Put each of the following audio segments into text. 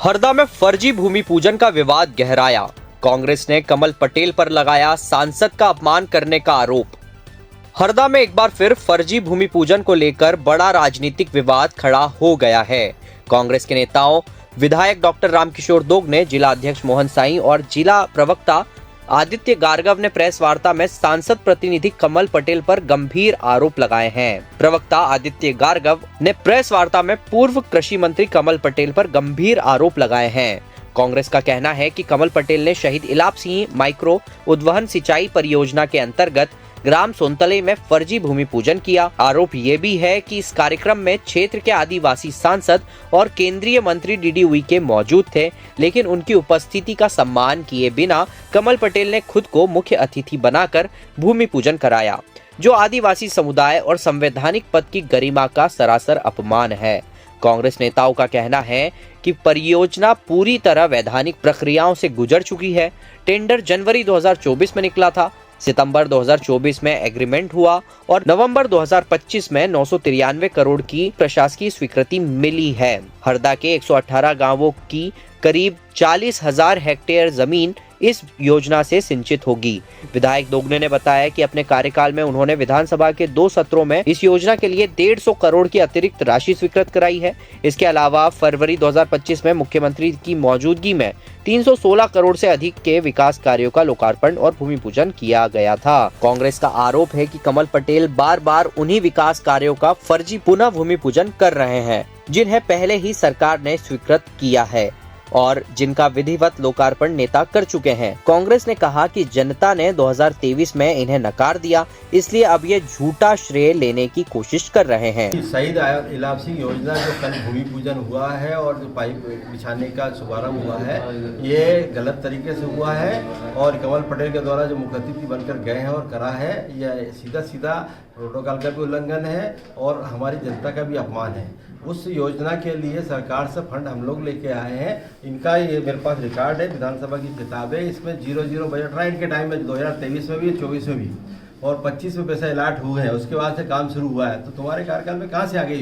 हरदा में फर्जी भूमि पूजन का विवाद गहराया। कांग्रेस ने कमल पटेल पर लगाया सांसद का अपमान करने का आरोप। हरदा में एक बार फिर फर्जी भूमि पूजन को लेकर बड़ा राजनीतिक विवाद खड़ा हो गया है। कांग्रेस के नेताओं विधायक डॉक्टर रामकिशोर दोगने, जिला अध्यक्ष मोहन साई और जिला प्रवक्ता आदित्य गार्गव ने प्रेस वार्ता में सांसद प्रतिनिधि कमल पटेल पर गंभीर आरोप लगाए हैं। प्रवक्ता आदित्य गार्गव ने प्रेस वार्ता में पूर्व कृषि मंत्री कमल पटेल पर गंभीर आरोप लगाए हैं। कांग्रेस का कहना है कि कमल पटेल ने शहीद इलाप सिंह माइक्रो उद्वहन सिंचाई परियोजना के अंतर्गत ग्राम सोनतले में फर्जी भूमि पूजन किया। आरोप ये भी है कि इस कार्यक्रम में क्षेत्र के आदिवासी सांसद और केंद्रीय मंत्री डीडी उइके मौजूद थे, लेकिन उनकी उपस्थिति का सम्मान किए बिना कमल पटेल ने खुद को मुख्य अतिथि बनाकर भूमि पूजन कराया, जो आदिवासी समुदाय और संवैधानिक पद की गरिमा का सरासर अपमान है। कांग्रेस नेताओं का कहना है कि परियोजना पूरी तरह वैधानिक प्रक्रियाओं से गुजर चुकी है। टेंडर जनवरी 2024 में निकला था, सितंबर 2024 में एग्रीमेंट हुआ और नवंबर 2025 में 993 करोड़ की प्रशासकीय स्वीकृति मिली है। हरदा के 118 गांवों की करीब 40,000 हेक्टेयर जमीन इस योजना से सिंचित होगी। विधायक दोगने ने बताया कि अपने कार्यकाल में उन्होंने विधानसभा के 2 सत्रों में इस योजना के लिए 150 करोड़ की अतिरिक्त राशि स्वीकृत कराई है। इसके अलावा फरवरी 2025 में मुख्यमंत्री की मौजूदगी में 316 करोड़ से अधिक के विकास कार्यों का लोकार्पण और भूमि पूजन किया गया था। कांग्रेस का आरोप है कि कमल पटेल बार बार उन्हीं विकास कार्यों का फर्जी पुनः भूमि पूजन कर रहे हैं, जिन्हें पहले ही सरकार ने स्वीकृत किया है और जिनका विधिवत लोकार्पण नेता कर चुके हैं। कांग्रेस ने कहा कि जनता ने 2023 में इन्हें नकार दिया, इसलिए अब ये झूठा श्रेय लेने की कोशिश कर रहे हैं। शहीद इलाप सिंह योजना जो कल भूमि पूजन हुआ है और जो पाइप बिछाने का शुभारंभ हुआ है, ये गलत तरीके से हुआ है और कमल पटेल के द्वारा जो मुख्य अतिथि बनकर गए हैं और करा है, यह सीधा सीधा प्रोटोकॉल का भी उल्लंघन है और हमारी जनता का भी अपमान है। उस योजना के लिए सरकार से फंड हम लोग लेके आए हैं। इनका ये मेरे पास रिकॉर्ड है, विधानसभा की किताब है, इसमें 0-0 बजट रहा है इनके टाइम में, 2023 में भी 24 में भी, और 25 में पैसा अलाट हुए हैं। उसके बाद से काम शुरू हुआ है। तो तुम्हारे कार्यकाल में कहाँ से आ गई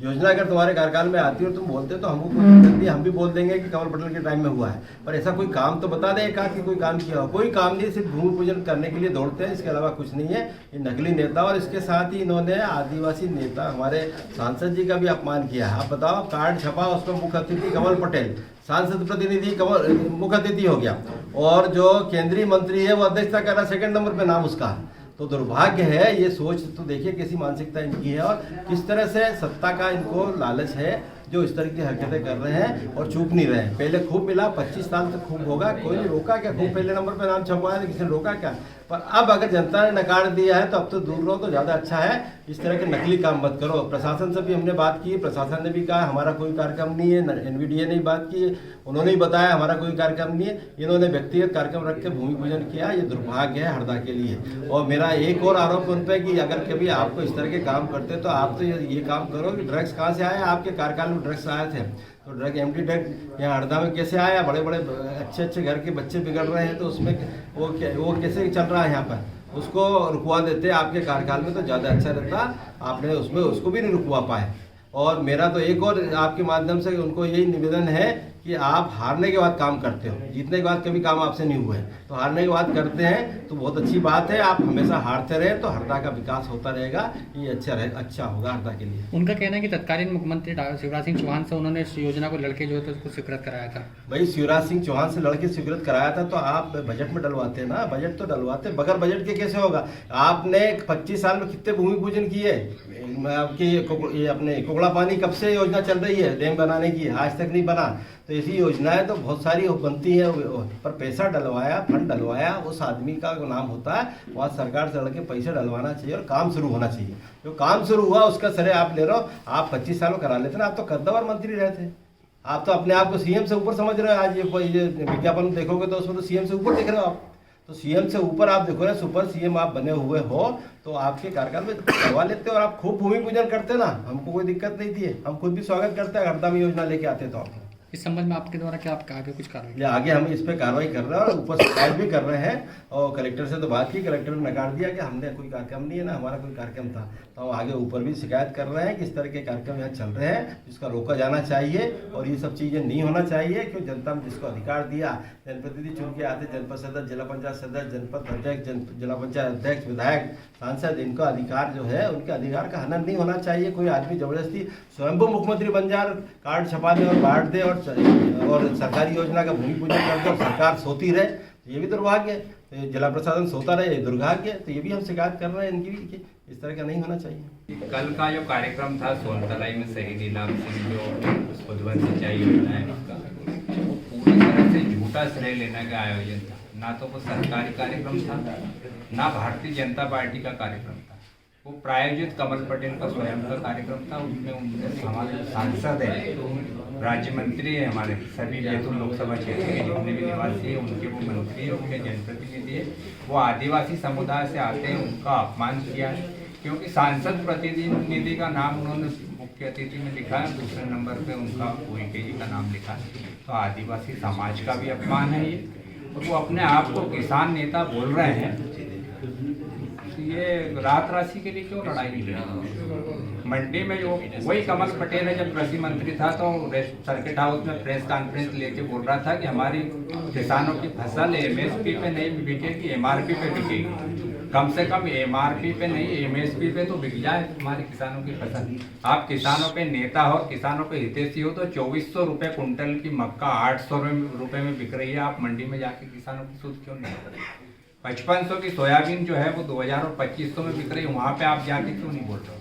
योजना अगर तुम्हारे कार्यकाल में आती है और तुम बोलते तो हमको कोई दिक्कत नहीं, हम भी बोल देंगे कि कमल पटेल के टाइम में हुआ है, पर ऐसा कोई काम तो बता दें कि कोई काम किया हो। कोई काम नहीं, सिर्फ भूमि पूजन करने के लिए दौड़ते हैं, इसके अलावा कुछ नहीं है। ये नकली नेता और इसके साथ ही इन्होंने आदिवासी नेता हमारे सांसद जी का भी अपमान किया है। आप बताओ, कार्ड छपा उसमें मुख्य अतिथि कमल पटेल, सांसद प्रतिनिधि कमल मुख्य अतिथि हो गया, और जो केंद्रीय मंत्री है वो अध्यक्षता कर रहा, 2nd नंबर पे नाम उसका। तो दुर्भाग्य है, ये सोच तो देखिए कैसी मानसिकता इनकी है और किस तरह से सत्ता का इनको लालच है, जो इस तरह की हरकतें कर रहे हैं और चूक नहीं रहे हैं। पहले खूब मिला, 25 साल तक खूब होगा, कोई नहीं रोका क्या? खूब पहले नंबर पे नाम छपवाया तो किसी ने रोका क्या? पर अब अगर जनता ने नकार दिया है तो अब तो दूर रहो तो ज़्यादा अच्छा है। इस तरह के नकली काम मत करो। प्रशासन से भी हमने बात की, प्रशासन ने भी कहा हमारा कोई कार्यक्रम नहीं है, NVDA ने बात की, उन्होंने ही बताया हमारा कोई कार्यक्रम नहीं है। इन्होंने व्यक्तिगत कार्यक्रम रख के भूमि पूजन किया, ये दुर्भाग्य है हरदा के लिए। और मेरा एक और आरोप उन पर कि अगर कभी आपको इस तरह के काम करते तो आप तो ये काम करो कि ड्रग्स कहाँ से आए, आपके कार्यकाल में ड्रग्स आए थे तो ड्रग एमडी ड्रग यहाँ हरदा में कैसे आया? बड़े बड़े अच्छे घर के बच्चे बिगड़ रहे हैं तो उसमें वो कैसे चल रहा है यहाँ पर? उसको रुकवा देते आपके कार्यकाल में तो ज़्यादा अच्छा रहता, आपने उसमें उसको भी नहीं रुकवा पाए। और मेरा तो एक और आपके माध्यम से उनको यही निवेदन है कि आप हारने के बाद काम करते हो, जीतने के बाद कभी काम आपसे नहीं हुए, तो हारने के बाद करते हैं तो बहुत अच्छी बात है। आप हमेशा हारते रहे तो हरदा का विकास होता रहेगा, ये अच्छा होगा हरदा के लिए। उनका कहना है कि तत्कालीन मुख्यमंत्री शिवराज सिंह चौहान से उन्होंने इस योजना को लड़के जो है तो उसको स्वीकृत कराया था। भाई शिवराज सिंह चौहान से लड़के स्वीकृत कराया था तो आप बजट में डलवाते ना, बजट तो डलवाते, बगैर बजट के कैसे होगा? आपने 25 साल में कितने भूमि पूजन किए? आपकी ये अपने कोकड़ा पानी कब से योजना चल रही है डैम बनाने की, आज तक नहीं बना। तो ऐसी योजनाएं तो बहुत सारी बनती है, पर पैसा डलवाया, फंड डलवाया उस आदमी का नाम होता है। वहाँ सरकार से लड़के पैसे डलवाना चाहिए और काम शुरू होना चाहिए। जो काम शुरू हुआ उसका श्रेय आप ले रहे हो। आप 25 साल में करा लेते ना, आप तो कद्दावर मंत्री रहे थे, आप तो अपने आप को सीएम से ऊपर समझ रहे हो। आज ये विज्ञापन देखोगे तो उसमें तो सीएम से ऊपर दिख रहे हो आप, तो सीएम से ऊपर आप देखो ना, सुपर सीएम आप बने हुए हो, तो आपके कार्यकाल में करवा लेते और आप खूब भूमि पूजन करते ना, हमको कोई दिक्कत नहीं थी, हम खुद भी स्वागत करते हैं। हरदा में योजना लेके आते तो आप इस संबंध में आपके द्वारा क्या आगे कुछ कार्रवाई? आगे हम इस पे कार्रवाई कर रहे हैं और ऊपर शिकायत भी कर रहे हैं और कलेक्टर से तो बात की, कलेक्टर ने नकार दिया कि हमने कोई कार्यक्रम नहीं है ना, हमारा कोई कार्यक्रम था। तो हम आगे ऊपर भी शिकायत कर रहे हैं कि इस तरह के कार्यक्रम यहाँ चल रहे हैं, जिसका रोका जाना चाहिए और ये सब चीज़ें नहीं होना चाहिए। क्योंकि जनता ने जिसको अधिकार दिया, जनप्रतिनिधि चुन के आते, जनपद सदस्य, जिला पंचायत सदस्य, जनपद अध्यक्ष, जिला पंचायत अध्यक्ष, विधायक, सांसद, इनका अधिकार जो है, उनके अधिकार का हनन नहीं होना चाहिए। कोई आदमी जबरदस्ती स्वयंभू मुख्यमंत्री बन जा, कार्ड छपा दे और बांट दे और सरकारी योजना का भूमि पूजन कर दे और सरकार सोती रहे, तो ये भी दुर्भाग्य है। जिला प्रशासन सोता रहे, दुर्भाग्य है। तो ये भी हम शिकायत कर रहे हैं इनकी भी कि इस तरह का नहीं होना चाहिए। कल का जो कार्यक्रम था सोनतलाई में शहीद इनाम सिंह जो उद्वन सिंचाई योजना है उसका, वो पूरी तरह से झूठा श्रेय लेने का आयोजन था। ना तो वो सरकारी कार्यक्रम था, ना भारतीय जनता पार्टी का कार्यक्रम था। वो प्रायोजित कमल पटेल का स्वयं का कार्यक्रम था। उसमें उनके हमारे सांसद है, राज्य मंत्री है, हमारे सभी बैतूल लोकसभा क्षेत्र के जितने भी निवासी है उनके वो मंत्री है, उनके जनप्रतिनिधि है, वो आदिवासी समुदाय से आते हैं, उनका अपमान किया है। क्योंकि सांसद प्रतिनिधि का नाम उन्होंने मुख्य अतिथि में लिखा है, दूसरे नंबर पे उनका उइके जी का नाम लिखा है। तो आदिवासी समाज का भी अपमान है ये। और वो अपने आप को किसान नेता बोल रहे हैं, ये रात राशि के लिए क्यों लड़ाई लड़ी? मंडी में जो वही कमल पटेल है, जब कृषि मंत्री था तो सर्किट हाउस में प्रेस कॉन्फ्रेंस लेके बोल रहा था कि हमारी किसानों की फसल एमएसपी पे नहीं बिकेगी, एमआरपी पे बिकेगी। कम से कम एमआरपी पे नहीं, एमएसपी पे तो बिक जाए हमारे किसानों की फसल। आप किसानों पे नेता हो, किसानों पे हितैषी हो, तो 2400 रुपये कुंटल की मक्का 800 रुपये में बिक रही है। आप मंडी में जाके किसानों की सूद क्यों नहीं कर रहे? 5500 की सोयाबीन जो है वो 2000 और 2500 में बिक रही है, वहाँ पे आप जाके क्यों नहीं बोल रहे हो?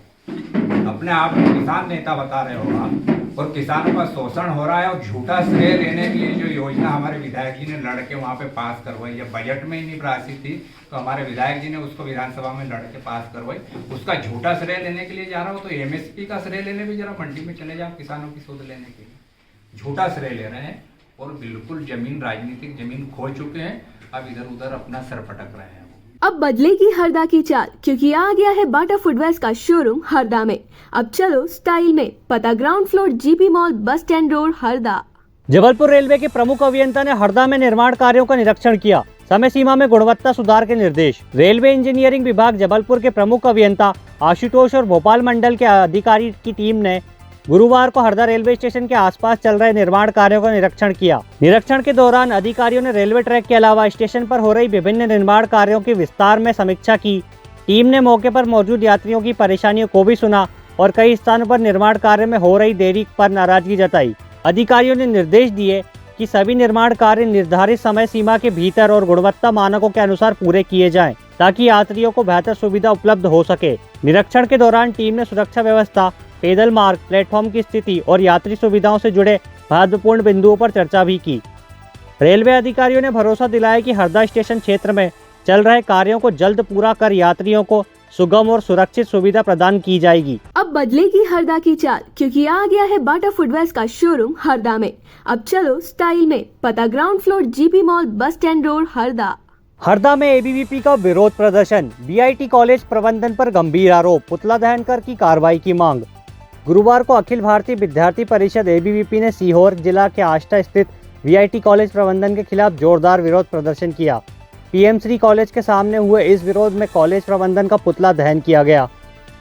अपने आप को किसान नेता बता रहे हो आप, और किसानों का शोषण हो रहा है। और झूठा श्रेय लेने के लिए जो योजना हमारे विधायक जी ने लड़के वहाँ पे पास करवाई, जब बजट में ही नहीं राशि थी तो हमारे विधायक जी ने उसको विधानसभा में लड़के पास करवाई, उसका झूठा श्रेय लेने के लिए जा रहा हो। तो एमएसपी का श्रेय लेने भी जरा मंडी में चले जाओ किसानों की सूद लेने के लिए। झूठा श्रेय ले रहे हैं और बिल्कुल जमीन, राजनीतिक जमीन खो चुके हैं। अब इधर उधर अपना सर पटक रहे हैं। अब बदलेगी हरदा की चाल, क्योंकि आ गया है बाटा फुटवेयर्स का शोरूम हरदा में। अब चलो स्टाइल में, पता ground floor GP mall, bus stand road, Harda. Jabalpur railway के प्रमुख अभियंता ने हरदा में निर्माण कार्यों का निरीक्षण किया। समय सीमा में गुणवत्ता सुधार के निर्देश। रेलवे इंजीनियरिंग विभाग जबलपुर के प्रमुख अभियंता आशुतोष और भोपाल मंडल के अधिकारी की टीम ने गुरुवार को हरदा रेलवे स्टेशन के आसपास चल रहे निर्माण कार्यों का निरीक्षण किया। निरीक्षण के दौरान अधिकारियों ने रेलवे ट्रैक के अलावा स्टेशन पर हो रही विभिन्न निर्माण कार्यों की विस्तार में समीक्षा की। टीम ने मौके पर मौजूद यात्रियों की परेशानियों को भी सुना और कई स्थानों पर निर्माण कार्य में हो रही देरी पर नाराजगी जताई। अधिकारियों ने निर्देश दिए कि सभी निर्माण कार्य निर्धारित समय सीमा के भीतर और गुणवत्ता मानकों के अनुसार पूरे किए जाएं, ताकि यात्रियों को बेहतर सुविधा उपलब्ध हो सके। निरीक्षण के दौरान टीम ने सुरक्षा व्यवस्था, पैदल मार्ग, प्लेटफॉर्म की स्थिति और यात्री सुविधाओं से जुड़े महत्वपूर्ण बिंदुओं पर चर्चा भी की। रेलवे अधिकारियों ने भरोसा दिलाया कि हरदा स्टेशन क्षेत्र में चल रहे कार्यों को जल्द पूरा कर यात्रियों को सुगम और सुरक्षित सुविधा प्रदान की जाएगी। अब बदलेगी हरदा की चाल, क्योंकि आ गया है बाटा फुटवेयर्स का शोरूम हरदा में। अब चलो स्टाइल में, पता ground floor GP mall, bus stand road, Harda. Harda में एबीवीपी का विरोध प्रदर्शन। बीआईटी कॉलेज प्रबंधन पर गंभीर आरोप, पुतला दहन कर की कार्रवाई की मांग। गुरुवार को अखिल भारतीय विद्यार्थी परिषद एबीवीपी ने सीहोर जिला के आष्टा स्थित वीआईटी कॉलेज प्रबंधन के खिलाफ जोरदार विरोध प्रदर्शन किया। पीएम3 कॉलेज के सामने हुए इस विरोध में कॉलेज प्रबंधन का पुतला दहन किया गया।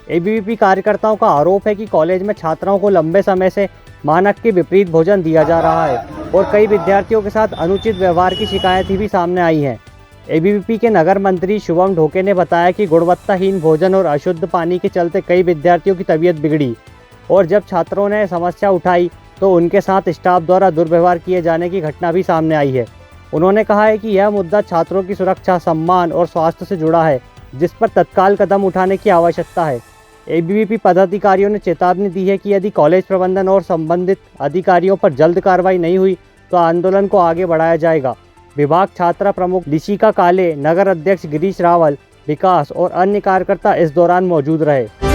एबीवीपी कार्यकर्ताओं का आरोप है कि कॉलेज में छात्राओं को लंबे समय से मानक के विपरीत भोजन दिया जा रहा है और कई विद्यार्थियों के साथ अनुचित व्यवहार की शिकायतें भी सामने आई हैं। एबीवीपी के नगर मंत्री शुभम ढोके ने बताया कि गुणवत्ताहीन भोजन और अशुद्ध पानी के चलते कई विद्यार्थियों की तबीयत बिगड़ी और जब छात्रों ने समस्या उठाई तो उनके साथ स्टाफ द्वारा दुर्व्यवहार किए जाने की घटना भी सामने आई है। उन्होंने कहा है कि यह मुद्दा छात्रों की सुरक्षा, सम्मान और स्वास्थ्य से जुड़ा है, जिस पर तत्काल कदम उठाने की आवश्यकता है। एबीवीपी पदाधिकारियों ने चेतावनी दी है कि यदि कॉलेज प्रबंधन और संबंधित अधिकारियों पर जल्द कार्रवाई नहीं हुई तो आंदोलन को आगे बढ़ाया जाएगा। विभाग छात्रा प्रमुख लिशिका काले, नगर अध्यक्ष गिरीश रावल, विकास और अन्य कार्यकर्ता इस दौरान मौजूद रहे।